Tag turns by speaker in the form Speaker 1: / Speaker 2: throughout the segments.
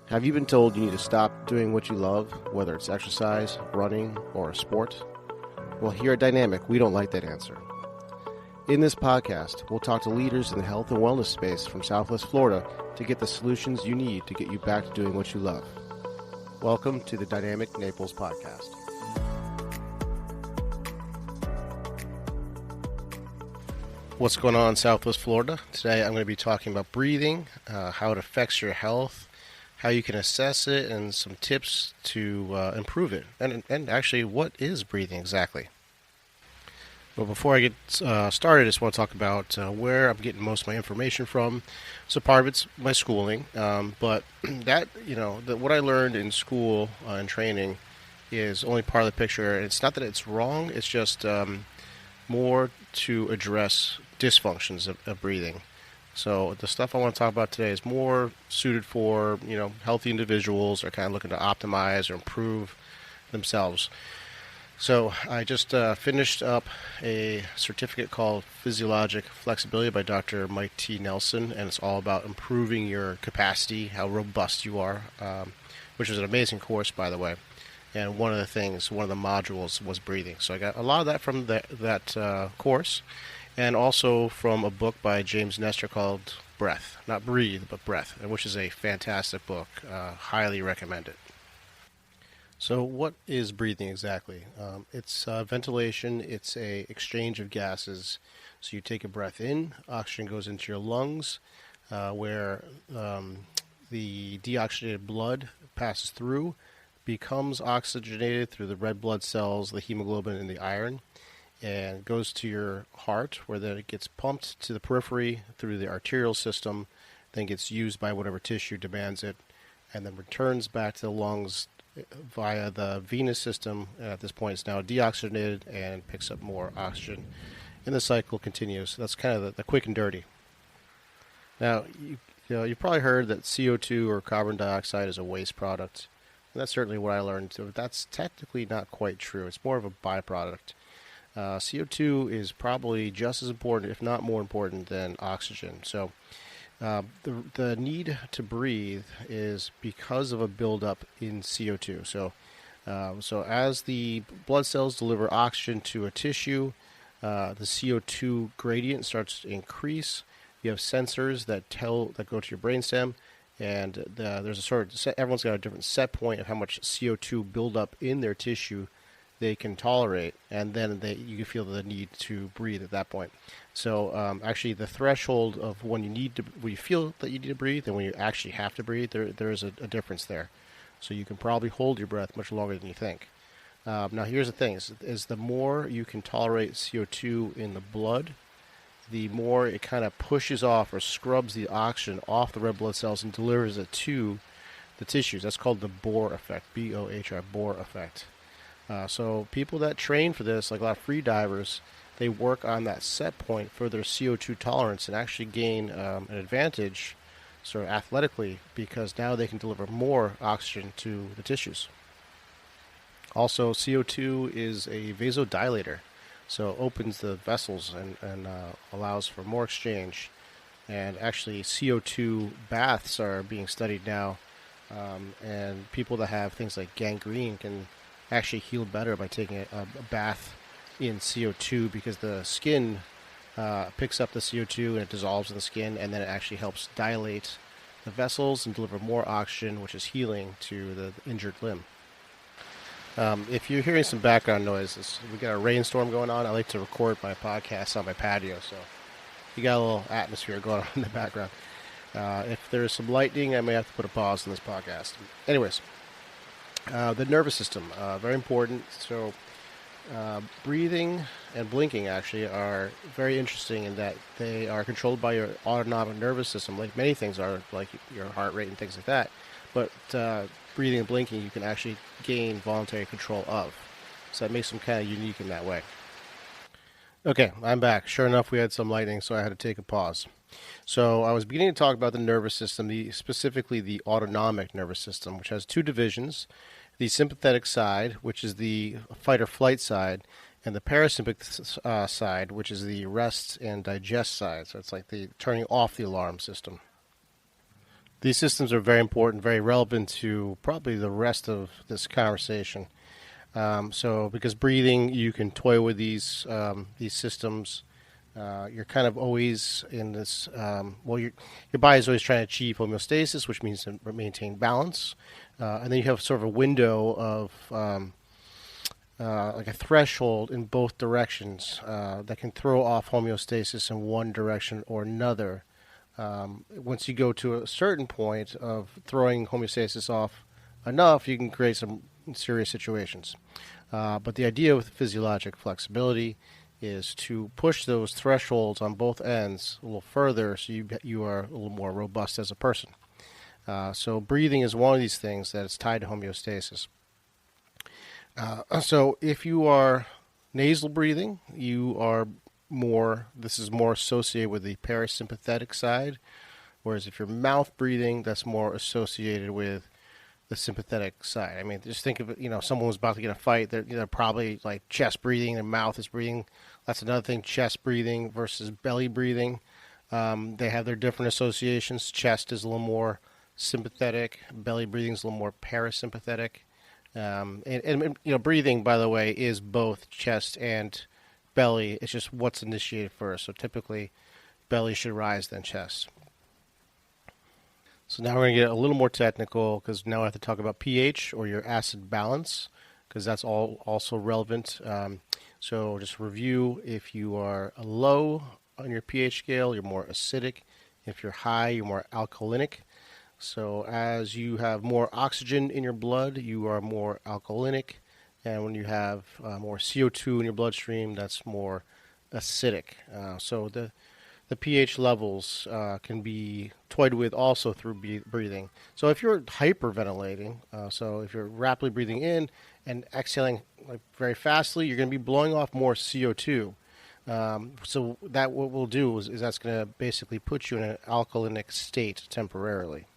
Speaker 1: Have you been told you need to stop doing what you love, whether it's exercise, running, or a sport? Well, here at Dynamic, we don't like that answer. In this podcast, we'll talk to leaders in the health and wellness space from Southwest Florida to get the solutions you need to get you back to doing what you love. Welcome to the Dynamic Naples Podcast. What's going on in Southwest Florida? Today I'm going to be talking about breathing, how it affects your health, how you can assess it, and some tips to improve it. And actually, what is breathing exactly? But before I get started, I just want to talk about where I'm getting most of my information from. So part of it's my schooling, but that, what I learned in school and training is only part of the picture. It's not that it's wrong, it's just more to address dysfunctions of breathing. So the stuff I want to talk about today is more suited for, healthy individuals or kind of looking to optimize or improve themselves. So I just finished up a certificate called Physiologic Flexibility by Dr. Mike T. Nelson, and it's all about improving your capacity, how robust you are, which is an amazing course, by the way. And one of the modules was breathing. So I got a lot of that from that course, and also from a book by James Nestor called Breath. Not Breathe, but Breath, which is a fantastic book. Highly recommend it. So what is breathing exactly? It's ventilation. It's a exchange of gases. So you take a breath in, oxygen goes into your lungs, where the deoxygenated blood passes through, becomes oxygenated through the red blood cells, the hemoglobin, and the iron, and goes to your heart, where then it gets pumped to the periphery through the arterial system, then gets used by whatever tissue demands it, and then returns back to the lungs via the venous system. And at this point, it's now deoxygenated and picks up more oxygen. And the cycle continues. That's kind of the quick and dirty. Now, you've probably heard that CO2 or carbon dioxide is a waste product. And that's certainly what I learned. So that's technically not quite true. It's more of a byproduct. CO2 is probably just as important, if not more important, than oxygen. So the need to breathe is because of a buildup in CO2. So as the blood cells deliver oxygen to a tissue, the CO2 gradient starts to increase. You have sensors that go to your brainstem. And there's a sort of everyone's got a different set point of how much CO2 buildup in their tissue they can tolerate, and then you feel the need to breathe at that point. So actually, the threshold of when you feel that you need to breathe and when you actually have to breathe, there is a difference there. So you can probably hold your breath much longer than you think. Now, here's the thing: is the more you can tolerate CO2 in the blood, the more it kind of pushes off or scrubs the oxygen off the red blood cells and delivers it to the tissues. That's called the Bohr effect, B-O-H-R, Bohr effect. So people that train for this, like a lot of free divers, they work on that set point for their CO2 tolerance and actually gain an advantage sort of athletically, because now they can deliver more oxygen to the tissues. Also, CO2 is a vasodilator. So it opens the vessels and allows for more exchange. And actually, CO2 baths are being studied now. And people that have things like gangrene can actually heal better by taking a bath in CO2, because the skin picks up the CO2 and it dissolves in the skin, and then it actually helps dilate the vessels and deliver more oxygen, which is healing to the injured limb. If you're hearing some background noises, we got a rainstorm going on. I like to record my podcast on my patio, so you got a little atmosphere going on in the background. If there's some lightning, I may have to put a pause on this podcast. Anyways, the nervous system, very important. So breathing and blinking actually are very interesting in that they are controlled by your autonomic nervous system, like many things are, like your heart rate and things like that. But breathing and blinking, you can actually gain voluntary control of. So that makes them kind of unique in that way. Okay, I'm back. Sure enough, we had some lightning, so I had to take a pause. So I was beginning to talk about the nervous system, specifically the autonomic nervous system, which has two divisions: the sympathetic side, which is the fight or flight side, and the parasympathetic side, which is the rest and digest side. So it's like the turning off the alarm system. These systems are very important, very relevant to probably the rest of this conversation. So, because breathing, you can toy with these systems. You're kind of always in this. Your body is always trying to achieve homeostasis, which means to maintain balance, and then you have sort of a window of like a threshold in both directions that can throw off homeostasis in one direction or another. Once you go to a certain point of throwing homeostasis off enough, you can create some serious situations. But the idea with physiologic flexibility is to push those thresholds on both ends a little further so you are a little more robust as a person. So breathing is one of these things that is tied to homeostasis. So if you are nasal breathing, this is more associated with the parasympathetic side, whereas if you're mouth breathing, that's more associated with the sympathetic side. I mean, just think of it, someone was about to get a fight, they're probably like chest breathing, their mouth is breathing. That's another thing, chest breathing versus belly breathing. They have their different associations. Chest is a little more sympathetic, belly breathing is a little more parasympathetic. And breathing, by the way, is both chest and belly. It's just what's initiated first. So typically, belly should rise then chest. So now we're going to get a little more technical because now I have to talk about pH or your acid balance because that's also relevant. So just review, if you are low on your pH scale, you're more acidic. If you're high, you're more alkalinic. So as you have more oxygen in your blood, you are more alkalinic. And when you have more CO2 in your bloodstream, that's more acidic. So the pH levels can be toyed with also through breathing. So if you're hyperventilating, so if you're rapidly breathing in and exhaling very fastly, you're going to be blowing off more CO2. So that what we'll do is that's going to basically put you in an alkalinic state temporarily.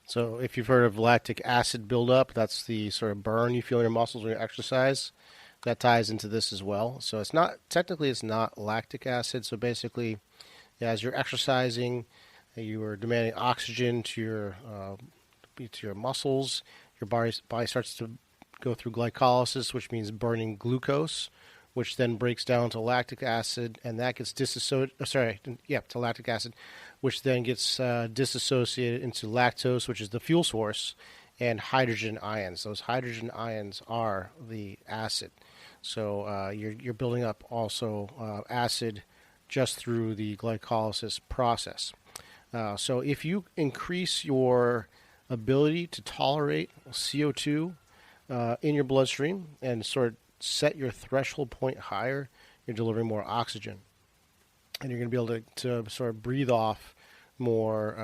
Speaker 1: So if you've heard of lactic acid buildup, that's the sort of burn you feel in your muscles when you exercise. That ties into this as well. So it's not lactic acid. So basically, as you're exercising, you are demanding oxygen to your muscles. Your body starts to go through glycolysis, which means burning glucose, which then breaks down to lactic acid, and that gets to lactic acid, which then gets disassociated into lactose, which is the fuel source, and hydrogen ions. Those hydrogen ions are the acid. So you're building up also acid just through the glycolysis process. So if you increase your ability to tolerate CO2 in your bloodstream and sort of set your threshold point higher, you're delivering more oxygen. And you're going to be able to sort of breathe off more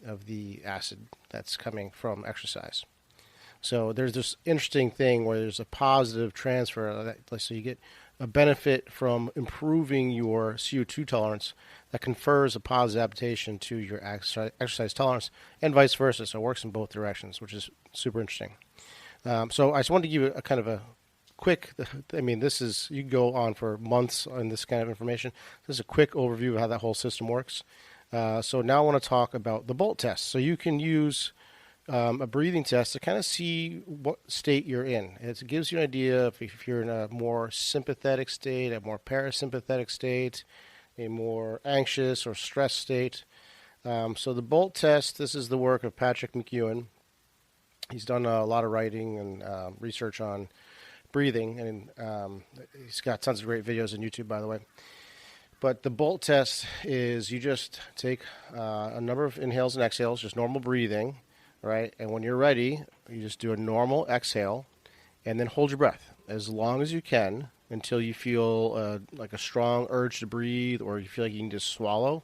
Speaker 1: of the acid that's coming from exercise. So there's this interesting thing where there's a positive transfer. So you get a benefit from improving your CO2 tolerance that confers a positive adaptation to your exercise tolerance and vice versa. So it works in both directions, which is super interesting. So I just wanted to give you a kind of a quick, you can go on for months on this kind of information. This is a quick overview of how that whole system works. So now I want to talk about the Bolt test. So you can use a breathing test to kind of see what state you're in. It gives you an idea if you're in a more sympathetic state, a more parasympathetic state, a more anxious or stressed state. So the Bolt test, this is the work of Patrick McEwen. He's done a lot of writing and research on breathing, and he's got tons of great videos on YouTube, by the way. But the Bolt test is you just take a number of inhales and exhales, just normal breathing, right? And when you're ready, you just do a normal exhale and then hold your breath as long as you can until you feel like a strong urge to breathe or you feel like you need to swallow,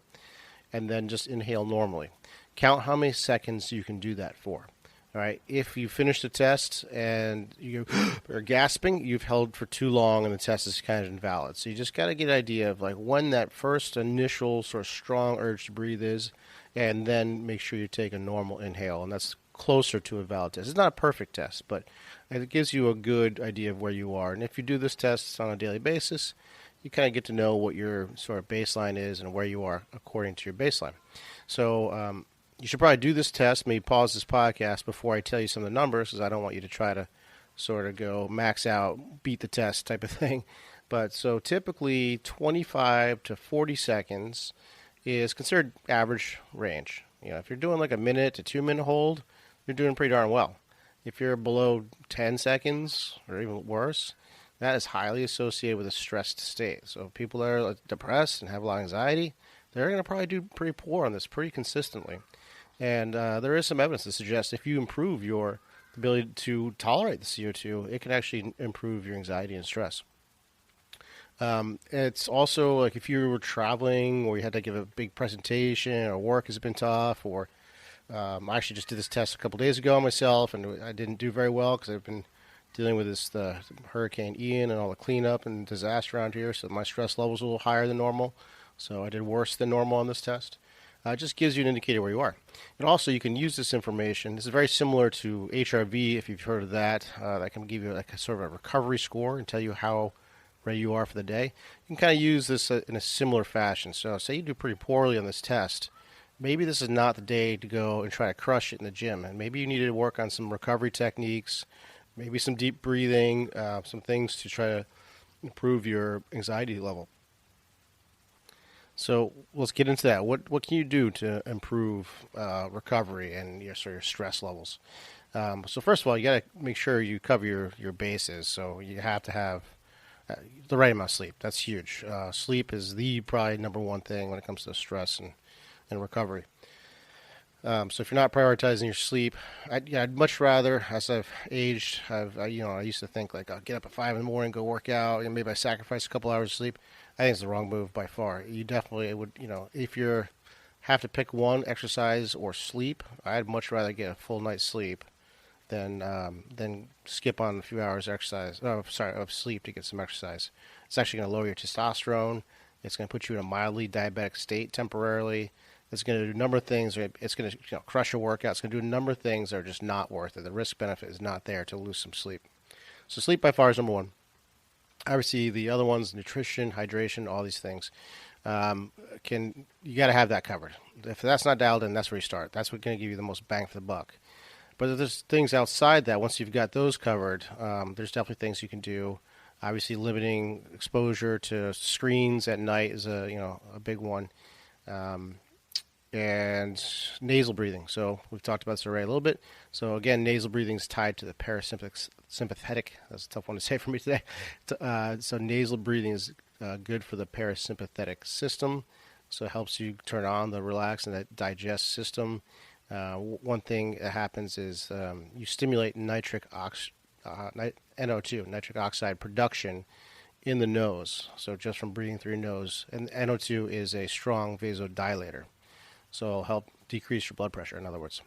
Speaker 1: and then just inhale normally. Count how many seconds you can do that for. All right. If you finish the test and you are gasping, you've held for too long and the test is kind of invalid. So you just got to get an idea of like when that first initial sort of strong urge to breathe is, and then make sure you take a normal inhale, and that's closer to a valid test. It's not a perfect test, but it gives you a good idea of where you are. And if you do this test on a daily basis, you kind of get to know what your sort of baseline is and where you are according to your baseline. So You should probably do this test. Maybe pause this podcast before I tell you some of the numbers, because I don't want you to try to sort of go max out, beat the test type of thing. But so typically 25 to 40 seconds is considered average range. If you're doing like a minute to 2 minute hold, you're doing pretty darn well. If you're below 10 seconds or even worse, that is highly associated with a stressed state. So people that are depressed and have a lot of anxiety, they're going to probably do pretty poor on this pretty consistently. And there is some evidence that suggests if you improve your ability to tolerate the CO2, it can actually improve your anxiety and stress. It's also like if you were traveling or you had to give a big presentation or work has been tough, or I actually just did this test a couple days ago myself, and I didn't do very well because I've been dealing with the Hurricane Ian and all the cleanup and disaster around here, so my stress level's a little higher than normal. So I did worse than normal on this test. It just gives you an indicator where you are. And also, you can use this information. This is very similar to HRV, if you've heard of that. That can give you like a sort of a recovery score and tell you how ready you are for the day. You can kind of use this in a similar fashion. So say you do pretty poorly on this test. Maybe this is not the day to go and try to crush it in the gym. And maybe you need to work on some recovery techniques, maybe some deep breathing, some things to try to improve your anxiety level. So let's get into that. What can you do to improve recovery and your stress levels? So first of all, you got to make sure you cover your bases. So you have to have the right amount of sleep. That's huge. Sleep is the probably number one thing when it comes to stress and recovery. So if you're not prioritizing your sleep, I'd much rather, as I've aged, I used to think like I'll get up at 5 in the morning, go work out, and maybe I sacrifice a couple hours of sleep. I think it's the wrong move by far. You definitely would, if you have to pick one, exercise or sleep, I'd much rather get a full night's sleep than skip on a few hours of sleep to get some exercise. It's actually going to lower your testosterone. It's going to put you in a mildly diabetic state temporarily. It's going to do a number of things. It's going to crush your workout. It's going to do a number of things that are just not worth it. The risk benefit is not there to lose some sleep. So sleep by far is number one. Obviously, the other ones, nutrition, hydration, all these things, you got to have that covered. If that's not dialed in, that's where you start. That's what's going to give you the most bang for the buck. But if there's things outside that, once you've got those covered, there's definitely things you can do. Obviously, limiting exposure to screens at night is a big one. And nasal breathing. So we've talked about this already a little bit. So again, nasal breathing is tied to the parasympathetic. That's a tough one to say for me today. So nasal breathing is good for the parasympathetic system. So it helps you turn on the relax and that digest system. One thing that happens is you stimulate NO2, nitric oxide production in the nose. So just from breathing through your nose. And NO2 is a strong vasodilator. So it'll help decrease your blood pressure, in other words.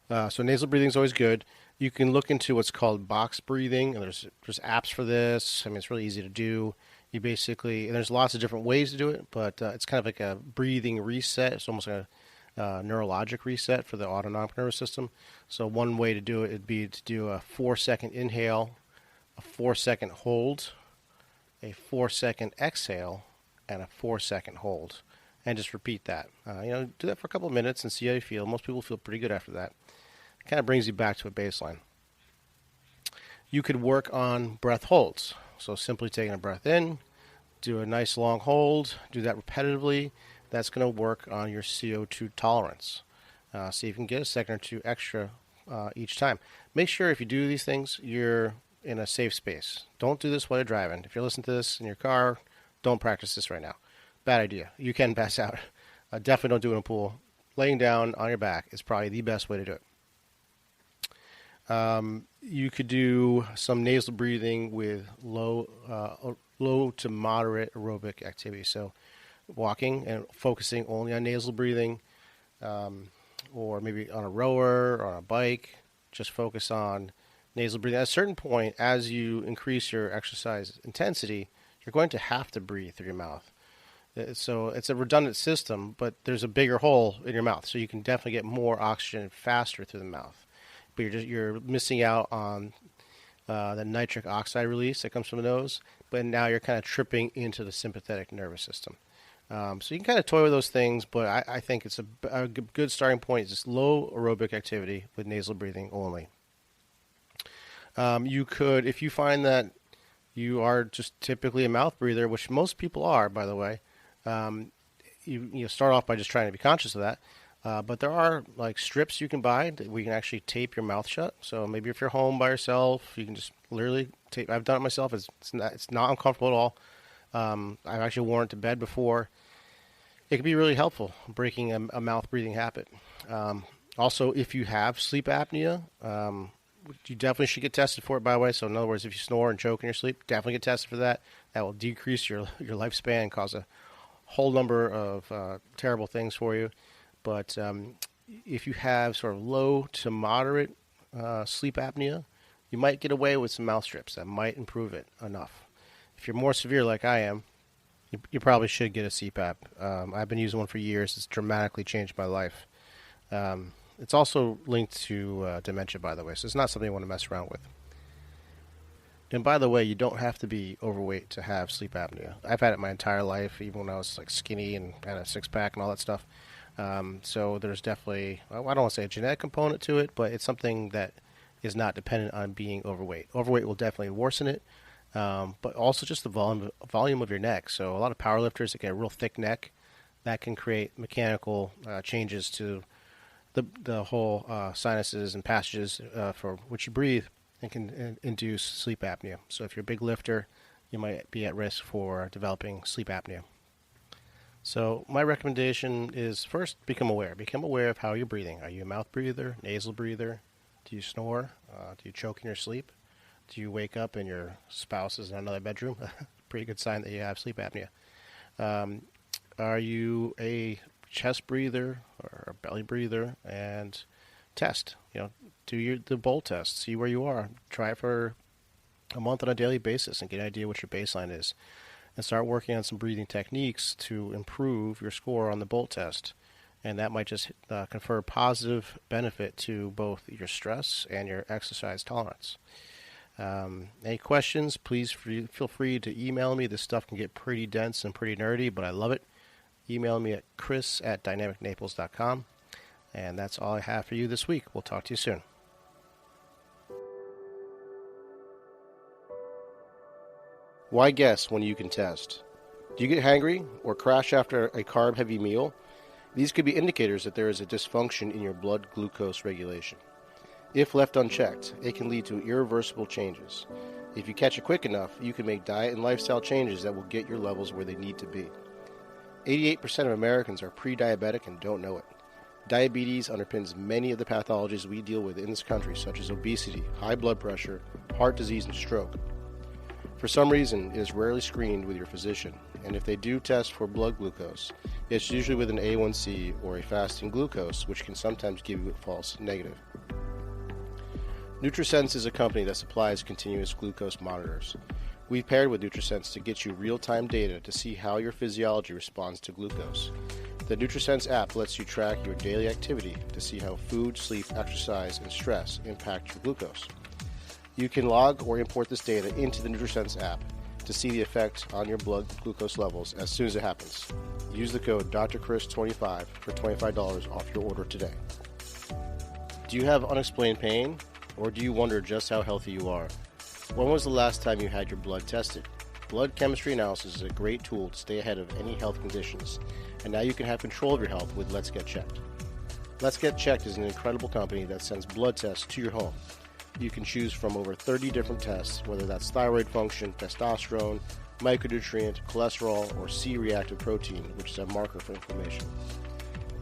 Speaker 1: So nasal breathing is always good. You can look into what's called box breathing. And there's apps for this. I mean, it's really easy to do. You basically, and there's lots of different ways to do it, but it's kind of like a breathing reset. It's almost like a neurologic reset for the autonomic nervous system. So one way to do it would be to do a 4-second inhale, a 4-second hold, a 4-second exhale, and a 4-second hold. And just repeat that. Do that for a couple of minutes and see how you feel. Most people feel pretty good after that. It kind of brings you back to a baseline. You could work on breath holds. So simply taking a breath in, do a nice long hold, do that repetitively. That's going to work on your CO2 tolerance. So you can get a second or two extra each time. Make sure if you do these things, you're in a safe space. Don't do this while you're driving. If you're listening to this in your car, don't practice this right now. Bad idea. You can pass out. Definitely don't do it in a pool. Laying down on your back is probably the best way to do it. You could do some nasal breathing with low to moderate aerobic activity. So walking and focusing only on nasal breathing, or maybe on a rower or on a bike, just focus on nasal breathing. At a certain point, as you increase your exercise intensity, you're going to have to breathe through your mouth. So it's a redundant system, but there's a bigger hole in your mouth, so you can definitely get more oxygen faster through the mouth. But you're missing out on the nitric oxide release that comes from the nose, but now you're kind of tripping into the sympathetic nervous system. So you can kind of toy with those things, but I think it's a good starting point is just low aerobic activity with nasal breathing only. You could, if you find that you are just typically a mouth breather, which most people are, by the way, you start off by just trying to be conscious of that. But there are like strips you can buy that we can actually tape your mouth shut. So maybe if you're home by yourself, you can just literally tape. I've done it myself. It's not uncomfortable at all. I've actually worn it to bed before. It can be really helpful breaking a mouth breathing habit. Also, if you have sleep apnea, you definitely should get tested for it, by the way. So in other words, if you snore and choke in your sleep, definitely get tested for that. That will decrease your lifespan and cause a whole number of terrible things for you. But if you have sort of low to moderate sleep apnea, you might get away with some mouth strips. That might improve it enough. If you're more severe like I am, you probably should get a CPAP. I've been using one for years. It's dramatically changed my life. It's also linked to dementia, by the way, so it's not something you want to mess around with. And by the way, you don't have to be overweight to have sleep apnea. I've had it my entire life, even when I was like skinny and had a six-pack and all that stuff. So there's definitely, I don't want to say a genetic component to it, but it's something that is not dependent on being overweight. Overweight will definitely worsen it, but also just the volume of your neck. So a lot of powerlifters that get a real thick neck, that can create mechanical changes to the whole sinuses and passages for which you breathe, and can induce sleep apnea. So if you're a big lifter, you might be at risk for developing sleep apnea. So my recommendation is first, become aware. Become aware of how you're breathing. Are you a mouth breather, nasal breather? Do you snore? Do you choke in your sleep? Do you wake up and your spouse is in another bedroom? Pretty good sign that you have sleep apnea. Are you a chest breather or a belly breather? And test. Do the bowl test. See where you are. Try it for a month on a daily basis and get an idea what your baseline is. And start working on some breathing techniques to improve your score on the bolt test. And that might just confer positive benefit to both your stress and your exercise tolerance. Any questions, please feel free to email me. This stuff can get pretty dense and pretty nerdy, but I love it. Email me at chris@dynamicnaples.com. And that's all I have for you this week. We'll talk to you soon. Why guess when you can test? Do you get hangry or crash after a carb-heavy meal? These could be indicators that there is a dysfunction in your blood glucose regulation. If left unchecked, it can lead to irreversible changes. If you catch it quick enough, you can make diet and lifestyle changes that will get your levels where they need to be. 88% of Americans are pre-diabetic and don't know it. Diabetes underpins many of the pathologies we deal with in this country, such as obesity, high blood pressure, heart disease, and stroke. For some reason, it is rarely screened with your physician, and if they do test for blood glucose, it's usually with an A1C or a fasting glucose, which can sometimes give you a false negative. NutriSense is a company that supplies continuous glucose monitors. We've paired with NutriSense to get you real-time data to see how your physiology responds to glucose. The NutriSense app lets you track your daily activity to see how food, sleep, exercise, and stress impact your glucose. You can log or import this data into the NutriSense app to see the effect on your blood glucose levels as soon as it happens. Use the code DrChris25 for $25 off your order today. Do you have unexplained pain, or do you wonder just how healthy you are? When was the last time you had your blood tested? Blood chemistry analysis is a great tool to stay ahead of any health conditions, and now you can have control of your health with Let's Get Checked. Let's Get Checked is an incredible company that sends blood tests to your home. You can choose from over 30 different tests, whether that's thyroid function, testosterone, micronutrient, cholesterol, or C-reactive protein, which is a marker for inflammation.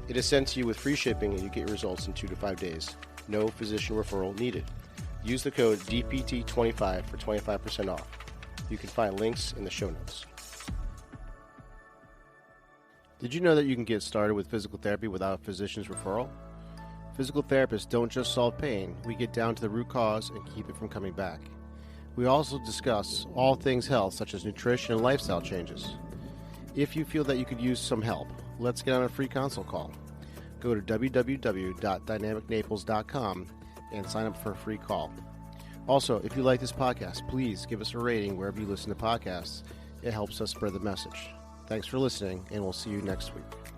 Speaker 1: It is sent to you with free shipping, and you get results in 2 to 5 days. No physician referral needed. Use the code DPT25 for 25% off. You can find links in the show notes. Did you know that you can get started with physical therapy without a physician's referral? Physical therapists don't just solve pain, we get down to the root cause and keep it from coming back. We also discuss all things health, such as nutrition and lifestyle changes. If you feel that you could use some help, let's get on a free consult call. Go to www.dynamicnaples.com and sign up for a free call. Also, if you like this podcast, please give us a rating wherever you listen to podcasts. It helps us spread the message. Thanks for listening, and we'll see you next week.